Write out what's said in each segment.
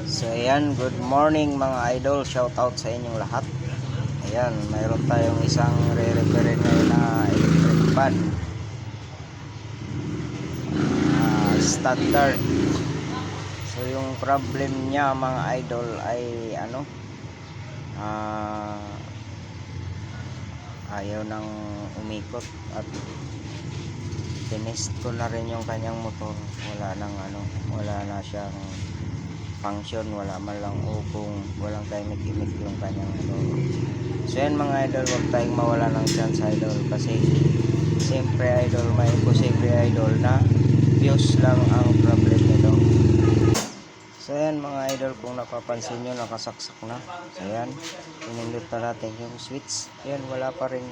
So ayan, good morning mga idol, shout out sa inyong lahat. Ayan, mayroon tayong isang re-repair ngayon na electric fan, standard. So yung problem niya mga idol ay ayaw nang umikot at tinest ko na rin yung kanyang motor. Wala na siyang function, wala man lang ubong, walang timing yung kanyang motor. So yan mga idol, huwag tayong mawala ng chance idol, kasi siyempre idol, may imposible idol na fuse lang ang problem nito. So yan mga idol, kung napapansin nyo, nakasaksak na. So yan, pinindot na natin yung switch. Yan, wala pa rin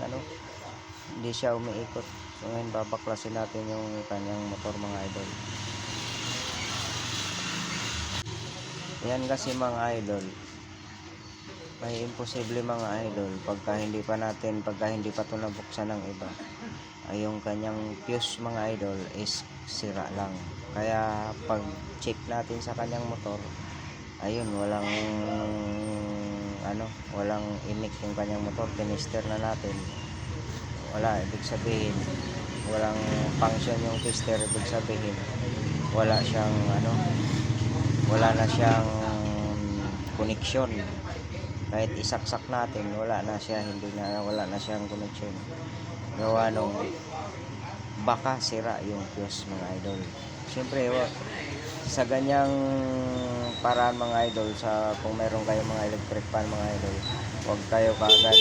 hindi siya umiikot. So ngayon, babaklasin natin yung kanyang motor mga idol. Yan kasi mga idol, may imposible mga idol pagka hindi pa ito nabuksan ng iba, ay yung kanyang fuse mga idol is sira lang. Kaya pag check natin sa kanyang motor, ayun, walang imik yung kanyang motor. Tinister na natin, wala, ibig sabihin walang function yung tester. Ibig sabihin wala na siyang connection. Kahit isaksak natin, wala na siyang connection. Gawa nung baka sira yung fuse mga idol. Siyempre sa ganyang paraan mga idol, kung meron kayong mga electric fan mga idol, huwag kayo kagad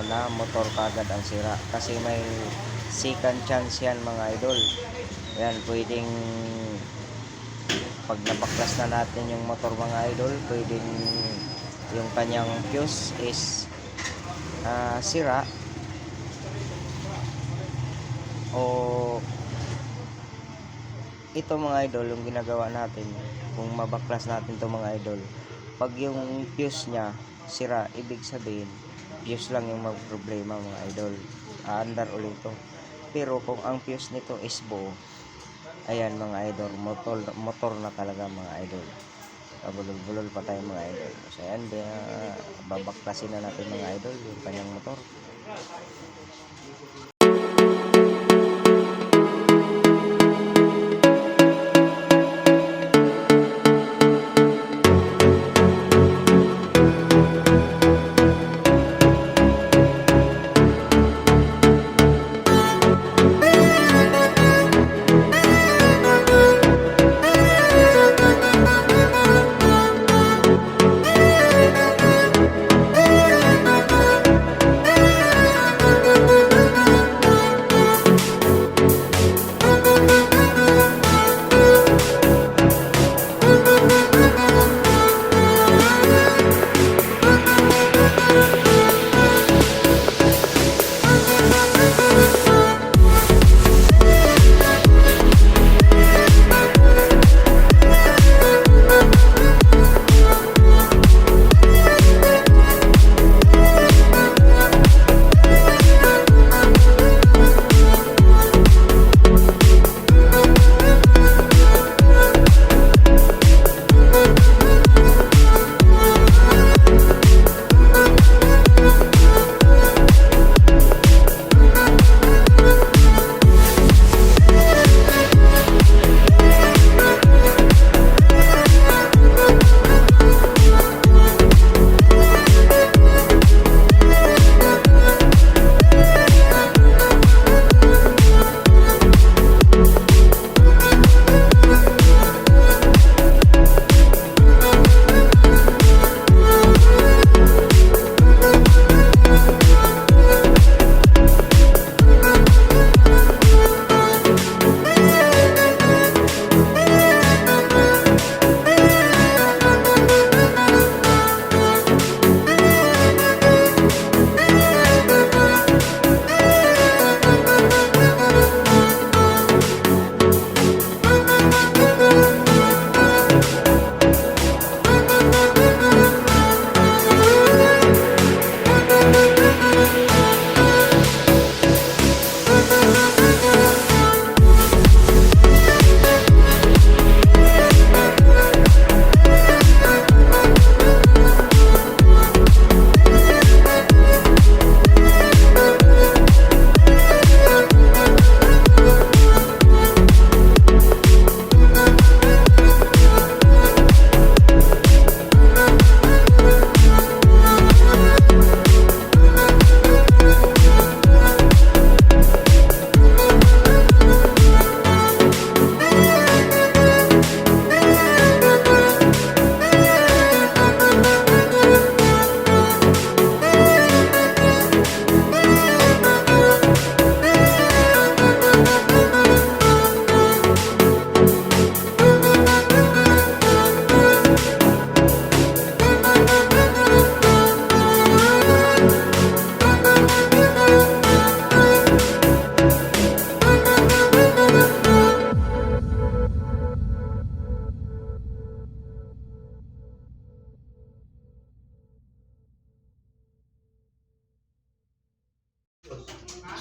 na motor kagad ang sira, kasi may second chance yan mga idol. Yan, pwedeng pag nabaklas na natin yung motor mga idol, pwedeng yung kanyang fuse is sira, o ito mga idol, yung ginagawa natin, kung mabaklas natin to mga idol, pag yung fuse nya sira, ibig sabihin fuse lang yung magproblema mga idol, aandar ulit ito. Pero kung ang fuse nito is buo, ayan mga idol, motor na talaga mga idol. Bulol-bulol pa tayo mga idol. So ayan, babaklasin na natin mga idol yung kanyang motor.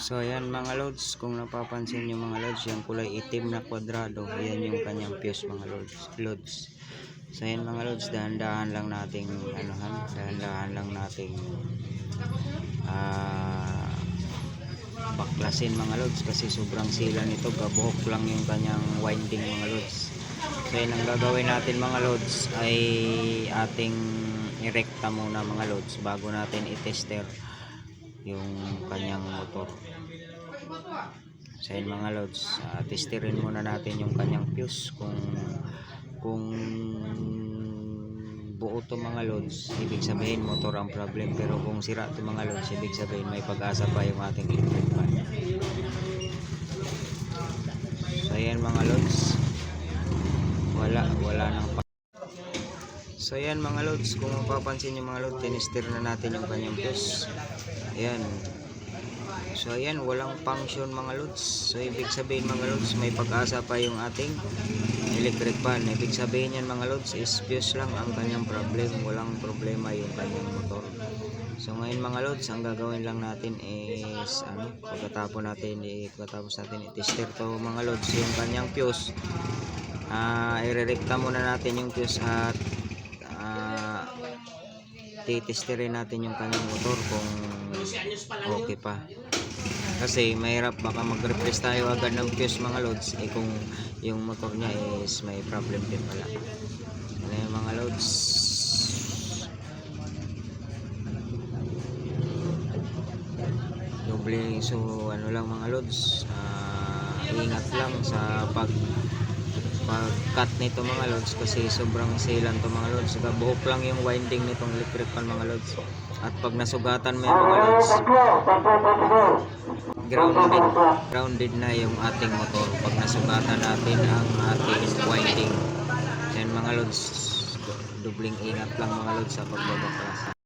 So ayan mga lods, kung napapansin nyo mga lods, yung kulay itim na kwadrado, yan yung kanyang fuse mga lods. So ayan mga lods, dahan-dahan lang nating dahan-dahan lang nating baklasin mga lods, kasi sobrang sila nito, gabuhok lang yung kanyang winding mga lods. So ayan, ang gagawin natin mga lods ay ating irekta muna mga lods bago natin i-tester yung kanyang motor. So yun mga lods, testerin muna natin yung kanyang fuse kung buo to mga lods, ibig sabihin motor ang problem, pero kung sira to mga lods, ibig sabihin may pag-asa pa yung ating electric fan. So yan mga lods, wala nang so yan mga lods, kung mapapansin yung mga lods, tinester na natin yung kanyang fuse. Ayan. So ayan, walang function mga lods. So ibig sabihin mga lods, may pag-asa pa yung ating electric fan. Ibig sabihin yan mga lods, is fuse lang ang kanyang problem, walang problema yung kanyang motor. So ngayon mga lods, ang gagawin lang natin is pagkatapos natin i-tester to mga lods yung kanyang fuse. I-rekta muna natin yung fuse at titesterin natin yung kanyang motor kung okay pa, kasi mahirap baka mag-replace tayo agad ng fuse mga lods kung yung motor niya is may problem din pala. Ano yung mga lods, doble. So ano lang mga lods, ingat lang sa pag-cut nito mga lods, kasi sobrang sealan to mga lods. Buhok lang yung winding nitong electric fan mga lods, at pag nasugatan mo yung mga lods, grounded na yung ating motor pag nasugatan natin ang ating winding. Yan mga lods, dubling ingat lang mga lods sa pagbabaklas.